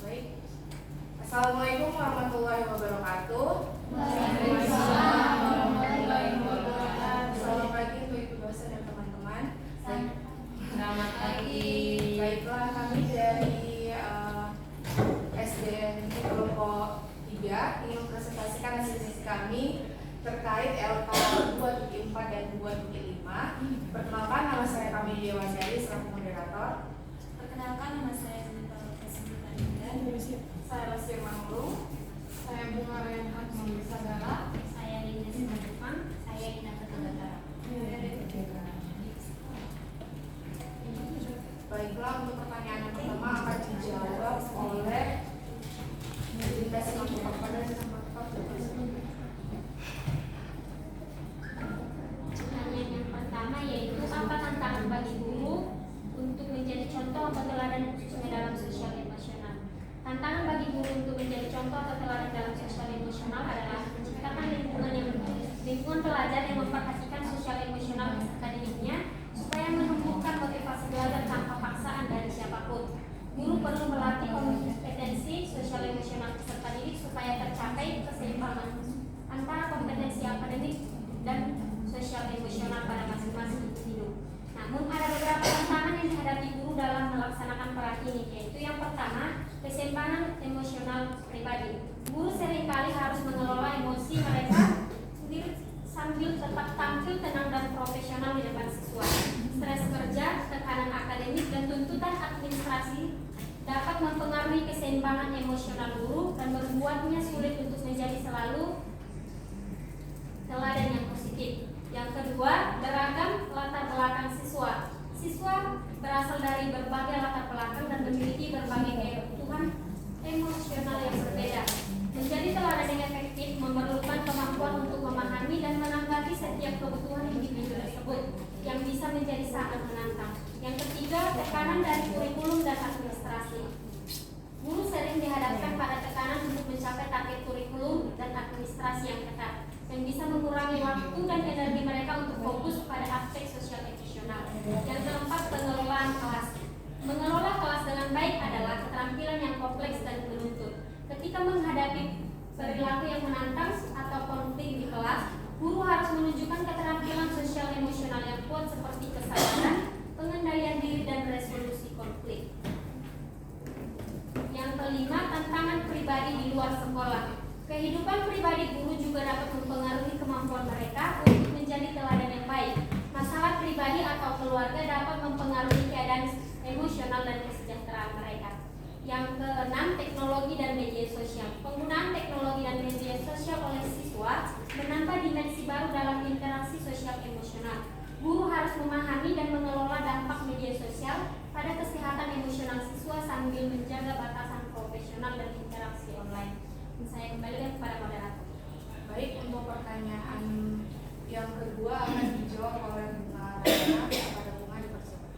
Baik. Assalamualaikum warahmatullahi wabarakatuh. Waalaikumsalam warahmatullahi wabarakatuh. Selamat pagi untuk ibu dosen dan teman-teman. Selamat pagi. Baiklah, kami dari SDN kelompok 3 ingin mempresentasikan hasil sesi kami terkait LK 2.4 dan 2.5. Perkenalkan, nama saya Kamil Dewasari selaku moderator. Perkenalkan, nama saya Zinta dan Saya Lesti Mangrung. Saya Bunga Renhat Manggisagara. saya Linda Simanjungan. Saya Ina Ketugatara. Baiklah, untuk pertanyaan yang pertama akan dijawab oleh Linda Simanjungan. Pertanyaan yang pertama yaitu apa tantangan bagi guru untuk menjadi contoh atau teladan khususnya dalam sosial emosional? Tantangan bagi guru untuk menjadi contoh atau teladan dalam sosial emosional adalah menciptakan lingkungan pelajar yang memperhatikan sosial emosional peserta didiknya supaya menumbuhkan motivasi belajar tanpa paksaan dari siapapun. Guru perlu melatih kompetensi sosial emosional peserta didik supaya tercapai keseimbangan antara kompetensi akademik dan sosial emosional pada masing-masing individu. Namun ada beberapa tantangan yang dihadapi guru dalam melaksanakan peran ini, yaitu yang pertama, keseimbangan emosional pribadi. Guru seringkali harus mengelola emosi mereka sambil tetap tampil tenang dan profesional di depan siswa. Stres kerja, tekanan akademik, dan tuntutan administrasi dapat mempengaruhi keseimbangan emosional guru dan membuatnya sulit untuk menjadi selalu teladan yang positif. Yang kedua, beragam latar belakang siswa. Siswa berasal dari berbagai latar belakang dan memiliki berbagai kebutuhan emosional yang berbeda. Menjadi teladan yang efektif memerlukan kemampuan untuk memahami dan menanggapi setiap kebutuhan individu tersebut yang bisa menjadi sangat menantang. Yang ketiga, tekanan dari kurikulum dan administrasi. Guru sering dihadapkan pada tekanan untuk mencapai target kurikulum dan administrasi yang ketat, yang bisa mengurangi waktu dan energi mereka untuk fokus pada aspek sosial emosional. Yang keempat, pengelolaan kelas. Mengelola kelas dengan baik adalah keterampilan yang kompleks dan menuntut. Ketika menghadapi perilaku yang menantang atau konflik di kelas, guru harus menunjukkan keterampilan sosial emosional yang kuat seperti kesabaran, pengendalian diri, dan resolusi konflik. Yang kelima, tantangan pribadi di luar sekolah. Kehidupan pribadi guru juga dapat mempengaruhi kemampuan mereka untuk menjadi teladan yang baik. Masalah pribadi atau keluarga dapat mempengaruhi keadaan emosional dan kesejahteraan mereka. Yang keenam, teknologi dan media sosial. Penggunaan teknologi dan media sosial oleh siswa menambah dimensi baru dalam interaksi sosial emosional. Guru harus memahami dan mengelola dampak media sosial pada kesehatan emosional siswa sambil menjaga batasan profesional dan interaksi online. Saya kembalikan kepada moderator. Baik, untuk pertanyaan yang kedua akan dijawab oleh Bunga Renhat. Kepada Bunga dipersilakan.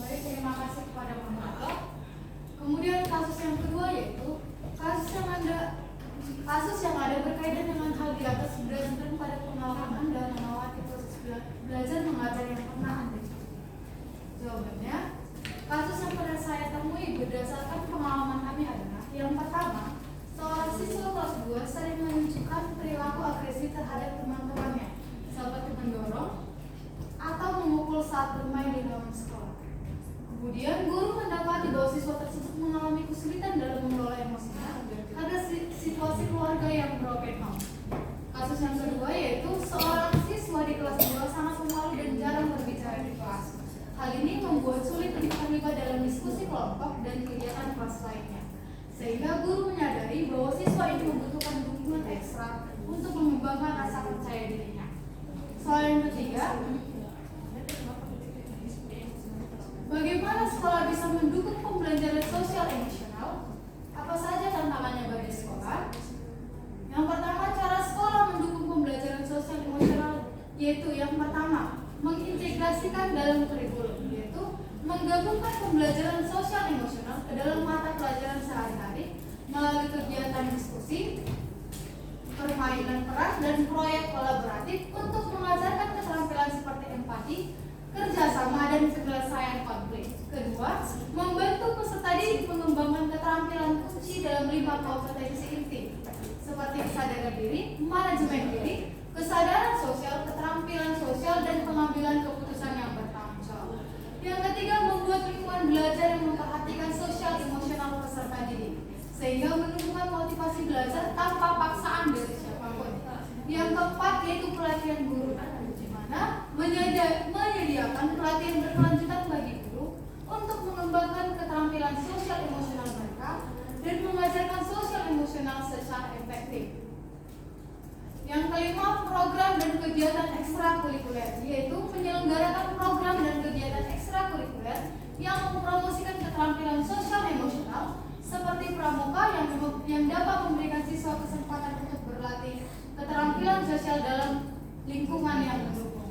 Baik, terima kasih kepada moderator. Kemudian kasus yang kedua yaitu kasus yang ada berkaitan dengan hal di atas berdasarkan pada pengalaman Anda melewati proses belajar mengajar yang pernah Anda ikuti. Jawabannya, kasus yang pernah saya temui berdasarkan pengalaman kami adalah yang pertama, seorang siswa kelas 2 sering menunjukkan perilaku agresif terhadap teman-temannya seperti mendorong atau memukul saat bermain di ruangan sekolah. Kemudian guru mendapati bahwa siswa tersebut mengalami kesulitan dalam mengelola emosinya karena situasi keluarga yang broken home. Kasus yang kedua yaitu seorang siswa di kelas 2 sangat pemalu dan jarang berbicara di kelas. Hal ini membuat sulit untuk terlibat dalam diskusi kelompok dan kegiatan kelas lainnya. Sehingga guru menyadari bahwa siswa ini membutuhkan dukungan ekstra untuk mengembangkan rasa percaya dirinya. Soal yang ketiga, bagaimana sekolah bisa mendukung pembelajaran sosial emosional? Apa saja tantangannya bagi sekolah? Yang pertama, cara sekolah mendukung pembelajaran sosial emosional yaitu yang pertama, mengintegrasikan dalam kurikulum, yaitu menggabungkan pembelajaran sosial emosional ke dalam mata pelajaran sehari-hari melalui kegiatan diskusi, permainan peran, dan proyek kolaboratif untuk mengajarkan keterampilan seperti empati, kerjasama, dan segala kedua, membantu peserta didik mengembangkan keterampilan kunci dalam 5 kompetensi inti seperti kesadaran diri, manajemen diri, kesadaran sosial, keterampilan sosial, dan pengambilan keputusan yang bertanggung jawab. Yang ketiga, membuat lingkungan belajar yang memperhatikan sosial emosional peserta didik sehingga menumbuhkan motivasi belajar tanpa paksaan dari siapapun. Yang keempat, yaitu pelatihan guru, di mana menyediakan pelatihan berkelanjutan bagi guru untuk mengembangkan keterampilan sosial emosional mereka dan mengajarkan sosial emosional secara efektif. Yang kelima, program dan kegiatan ekstrakurikuler, yaitu menyelenggarakan program dan kegiatan ekstrakurikuler yang mempromosikan keterampilan sosial emosional seperti pramuka yang dapat memberikan siswa kesempatan untuk berlatih keterampilan sosial dalam lingkungan yang mendukung.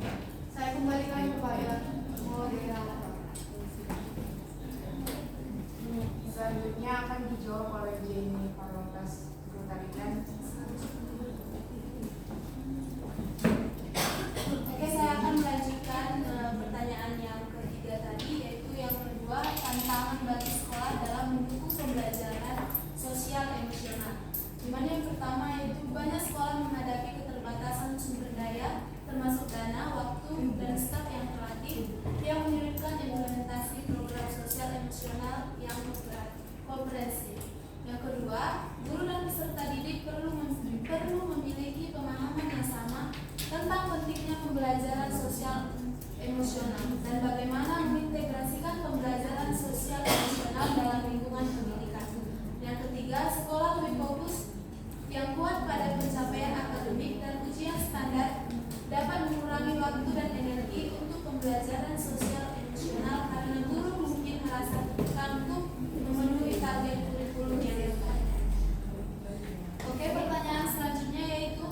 Saya kembalikan kepada moderator. Selanjutnya akan dijawab oleh Jenny Parlotas Rutarigan. Oke, saya akan melanjutkan pertanyaan yang ketiga tadi, yaitu yang kedua, tantangan bagi sekolah dalam mendukung pembelajaran sosial emosional. Dimana yang pertama yaitu banyak sekolah menghadapi keterbatasan sumber daya, termasuk dana, waktu, dan staf yang terlatih, yang menyulitkan implementasi program sosial emosional yang komprehensif. Yang kedua, guru dan peserta didik perlu memiliki pemahaman yang sama tentang pentingnya pembelajaran sosial emosional dan bagaimana mengintegrasikan pembelajaran sosial emosional dalam lingkungan pendidikan. Yang ketiga, sekolah lebih fokus yang kuat pada pencapaian akademik dan ujian standar dapat mengurangi waktu dan energi untuk pembelajaran sosial emosional karena guru mungkin merasa tertekan untuk memenuhi target kurikulum yang ditetapkan. Oke, pertanyaan selanjutnya yaitu,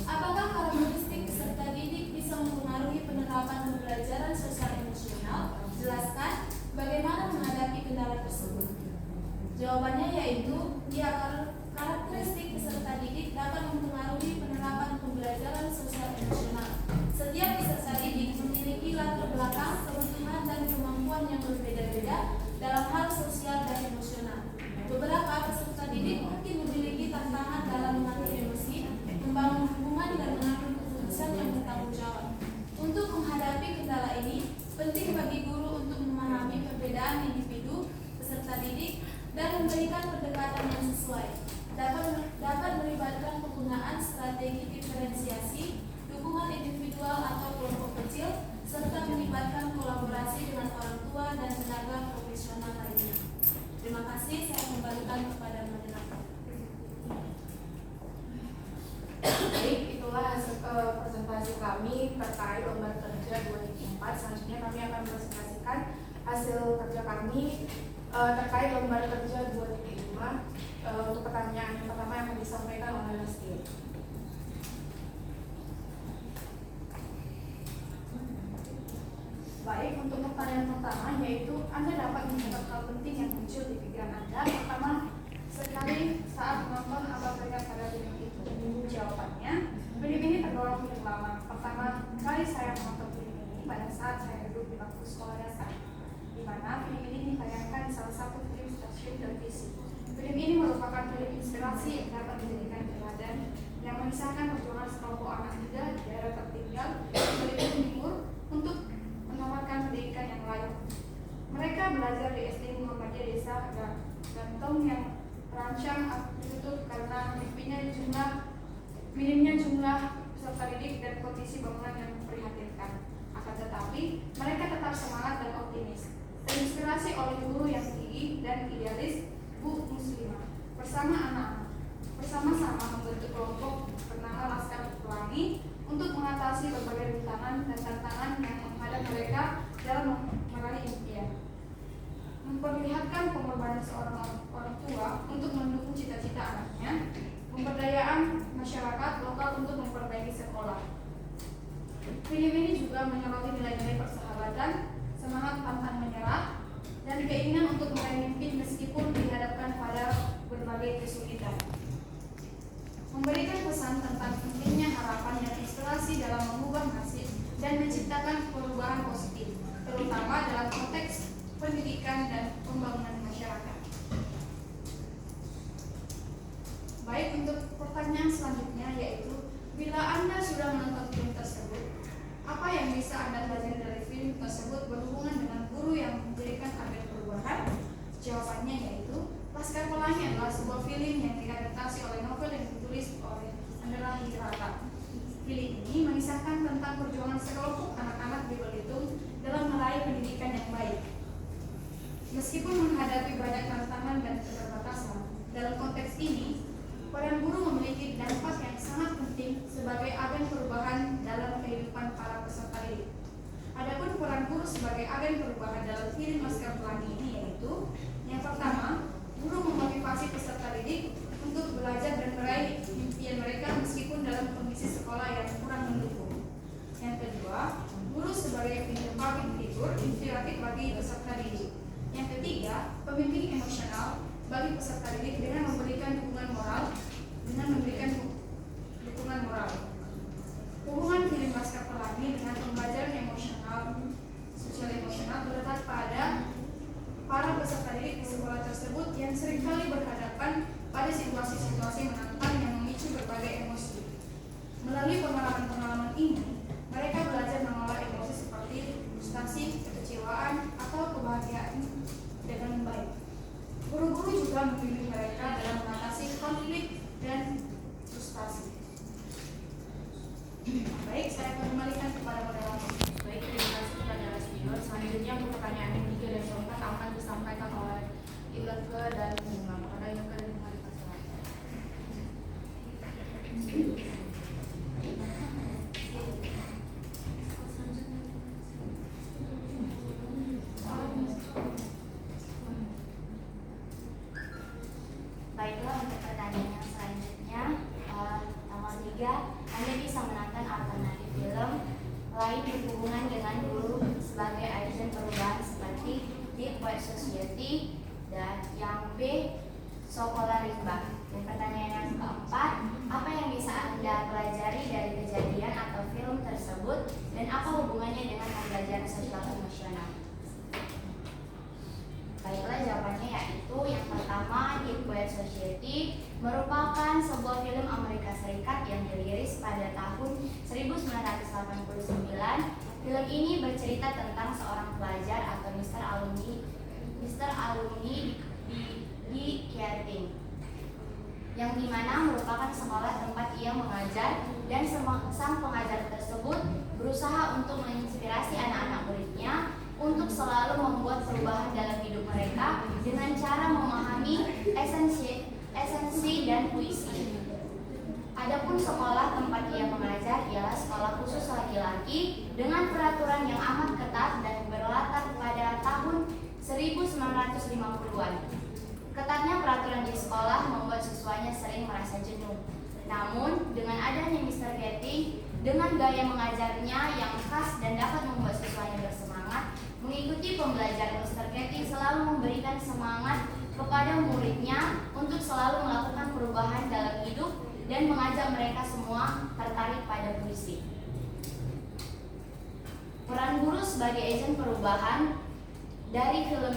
apakah karakteristik peserta didik bisa mempengaruhi penerapan pembelajaran sosial emosional? Jelaskan bagaimana menghadapi kendala tersebut. Jawabannya yaitu, karakteristik peserta didik dapat mempengaruhi penerapan pembelajaran sosial emosional. Setiap peserta didik memiliki latar belakang, kebutuhan, dan kemampuan yang berbeda-beda dalam hal sosial dan emosional. Beberapa peserta didik mungkin memiliki tantangan dalam mengatur emosi, membangun hubungan, dan mengambil keputusan yang bertanggung jawab. Untuk menghadapi kendala ini, penting bagi guru untuk memahami perbedaan individu peserta didik dan memberikan pendekatan yang sesuai. Dapat melibatkan penggunaan strategi diferensiasi, dukungan individual atau kelompok kecil, serta melibatkan kolaborasi dengan orang tua dan tenaga profesional lainnya. Terima kasih, saya kembalikan kepada moderator. Baik, itulah hasil presentasi kami terkait lembar kerja 2004. Selanjutnya kami akan presentasikan hasil kerja kami terkait lembar kerja 2005. Untuk pertanyaan yang pertama yang akan disampaikan oleh Lesti. Baik, untuk pertanyaan pertama yaitu Anda dapat mencatat hal penting yang muncul di pikiran Anda pertama sekali saat menonton apa berikan pada film itu. Jawabannya, film ini tergolong film lama. Pertama kali saya menonton film ini pada saat saya duduk di bangku sekolah dasar, di mana film ini ditayangkan di salah satu film stasiun televisi. Film ini merupakan film inspirasi yang dapat menjadikan teladan yang mengisahkan perjuangan sekelompok anak muda di daerah tertinggal Belitung Timur untuk menawarkan pendidikan yang layak. Mereka belajar di SD Muhammadiyah Desa Gantong yang terancam ditutup karena minimnya jumlah peserta didik dan kondisi bangunan yang memprihatinkan. Akan tetapi, mereka tetap semangat dan optimis, terinspirasi oleh guru yang tinggi dan idealis, Bu Muslimah. Bersama-sama membentuk kelompok bernama Laskar Pelangi untuk mengatasi berbagai rintangan dan tantangan yang menghadap mereka dalam meraih impian. Memperlihatkan pengorbanan seorang orang tua untuk mendukung cita-cita anaknya, pemberdayaan masyarakat lokal untuk memperbaiki sekolah. Film ini juga menyoroti nilai-nilai persahabatan, semangat pantang menyerah, dan keinginan untuk meraih mimpi meskipun dihadapkan pada berbagai kesulitan. Memberikan pesan tentang pentingnya harapan dan inspirasi dalam mengubah nasib dan menciptakan perubahan positif, terutama dalam konteks pendidikan, dan pembangunan masyarakat. Baik, untuk pertanyaan selanjutnya yaitu, bila Anda sudah menonton film tersebut, apa yang bisa Anda pelajari dari film tersebut berhubungan dengan guru yang memberikan agen perubahan? Jawabannya yaitu, Laskar Pelangi adalah sebuah film yang diadaptasi oleh novel yang ditulis oleh Andrea Hirata. Film ini mengisahkan tentang perjuangan sekelompok anak-anak di Belitung dalam meraih pendidikan yang baik. Meskipun menghadapi banyak tantangan dan keterbatasan, dalam konteks ini, peran guru memiliki dampak yang sangat penting sebagai agen perubahan dalam kehidupan para peserta didik. Adapun peran guru sebagai agen perubahan dalam film Laskar Pelangi ini yaitu, yang pertama, guru memotivasi peserta didik untuk belajar dan meraih impian mereka meskipun dalam kondisi sekolah yang kurang mendukung. Yang kedua, guru sebagai public figure inspiratif bagi peserta didik. Yang ketiga, pembimbing emosional bagi peserta didik dengan memberikan dukungan moral. Hubungan film Laskar Pelangi dengan pembelajaran sosial emosional terletak pada para peserta didik di sekolah tersebut yang seringkali berhadapan pada situasi-situasi menantang yang memicu berbagai emosi. Melalui pengalaman-pengalaman ini, mereka belajar mengelola emosi seperti frustasi, kekecewaan, atau kebahagiaan dengan baik. Guru-guru juga membimbing mereka dalam mengatasi konflik dan frustasi. Baik, saya akan kembalikan kepada moderator. Baik, terima kasih kepada Rasmior. Selanjutnya untuk pertanyaan yang 3 dan 4 akan disampaikan oleh Ilke dan Bunga. Pada Ilke dan Bunga dipersilakan. Baiklah, untuk pertanyaan yang selanjutnya, nomor 3, Anda bisa menonton alternatif film lain berhubungan dengan guru sebagai agen perubahan seperti Deep White Society, dan yang B, Sekolah Rimba. Dan pertanyaan yang keempat, apa yang bisa Anda pelajari dari kejadian atau film tersebut dan apa hubungannya dengan pembelajaran sosial emosional? Baiklah, jawabannya yaitu yang pertama, Deep White Society merupakan sebuah film Amerika Serikat yang dirilis pada tahun 1989. Film ini bercerita tentang seorang pelajar atau Mr. Alumni di Keating, yang dimana merupakan sekolah tempat ia mengajar, dan sang pengajar tersebut berusaha untuk menginspirasi anak-anak muridnya untuk selalu membuat perubahan dalam hidup mereka dengan cara memahami esensi dan puisi. Adapun sekolah tempat ia mengajar ialah sekolah khusus laki-laki dengan peraturan yang amat ketat dan berlatar pada tahun 1950-an. Ketatnya peraturan di sekolah membuat siswanya sering merasa jenuh. Namun, dengan adanya Mr. Keating, dengan gaya mengajarnya yang khas dan dapat membuat siswanya bersemangat, mengikuti pembelajaran Mr. Keating selalu memberikan semangat kepada muridnya untuk selalu melakukan perubahan dalam hidup dan mengajak mereka semua tertarik pada puisi. Peran guru sebagai agen perubahan dari film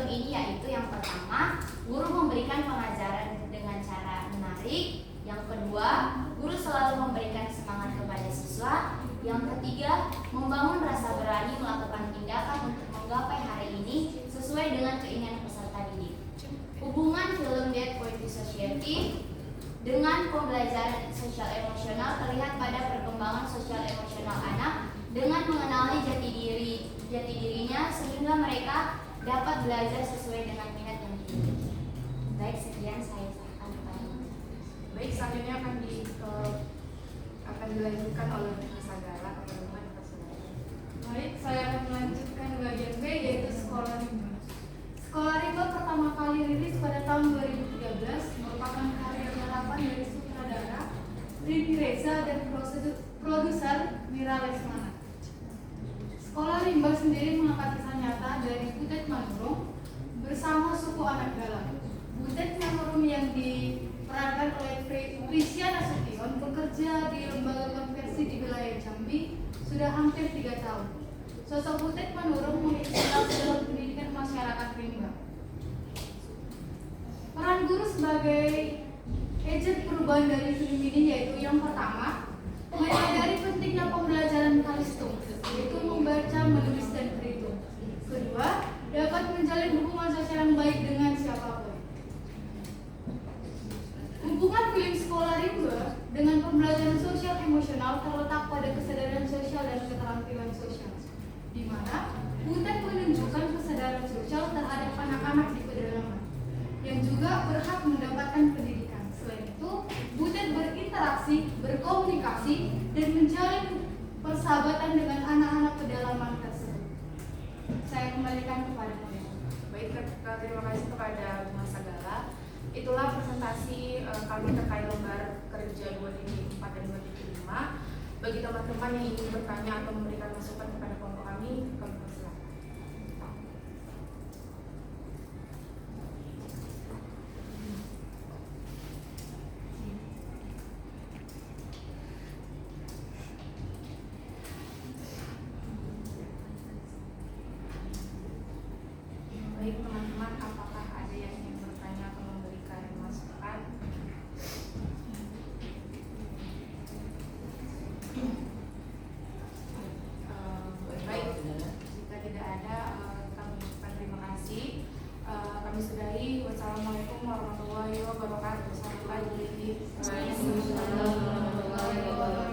ini yaitu yang pertama, guru memberikan pengajaran dengan cara menarik. Yang kedua, guru selalu memberikan semangat kepada siswa. Yang ketiga, membangun rasa berani melakukan tindakan untuk menggapai hari ini sesuai dengan keinginan peserta didik. Hubungan film Deep White Society dengan pembelajaran sosial emosional terlihat pada perkembangan sosial emosional anak dengan mengenali jati dirinya sehingga mereka dapat belajar sesuai dengan minat yang dimiliki. Baik, sekian saya sampaikan kepada. Baik, selanjutnya akan dilanjutkan oleh Sagala atau Bunga. Baik, saya akan melanjutkan bagian B, yaitu Sekolah Rimba. Sekolah Rimba pertama kali rilis pada tahun 2013, merupakan karya garapan dari sutradara Ridi Reza dan produser Mira Lesmana. Sekolah Rimba sendiri mengangkat kisah nyata dari Butet Manurung bersama suku anak galang. Butet Manurung yang diperankan oleh Prisya Nasution bekerja di lembaga konversi di wilayah Jambi sudah hampir 3 tahun. Sosok Butet menurut menginspirasi dalam pendidikan masyarakat rimba. Peran guru sebagai agent perubahan dari film ini yaitu yang pertama, menyadari pentingnya pembelajaran kalistung, yaitu membaca, menulis, dan berhitung. Kedua, dapat menjalin hubungan sosial yang baik dengan siapapun. Hubungan film sekolah rimba dengan pembelajaran sosial emosional terletak pada kesadaran sosial dan keterampilan sosial, di mana Butet menunjukkan kesadaran sosial terhadap anak-anak di pedalaman yang juga berhak mendapatkan pendidikan. Selain itu, Butet berinteraksi, berkomunikasi, dan menjalin persahabatan dengan anak-anak pedalaman tersebut. Saya kembalikan kepada Monica. Baik, terima kasih kepada Mas Sagala. Itulah presentasi kami terkait lembar kerja 2004 dan 2005. Bagi teman-teman yang ingin bertanya atau memberikan masukan kepada kelompok kami persilakan. Baik teman-teman, apakah ada yang ingin bertanya atau memberikan masukan? Baik, jika tidak ada, kami ucapkan terima kasih. Kami sudahi. Wassalamualaikum warahmatullahi wabarakatuh. Selamat pagi. Waalaikumsalam warahmatullahi wabarakatuh.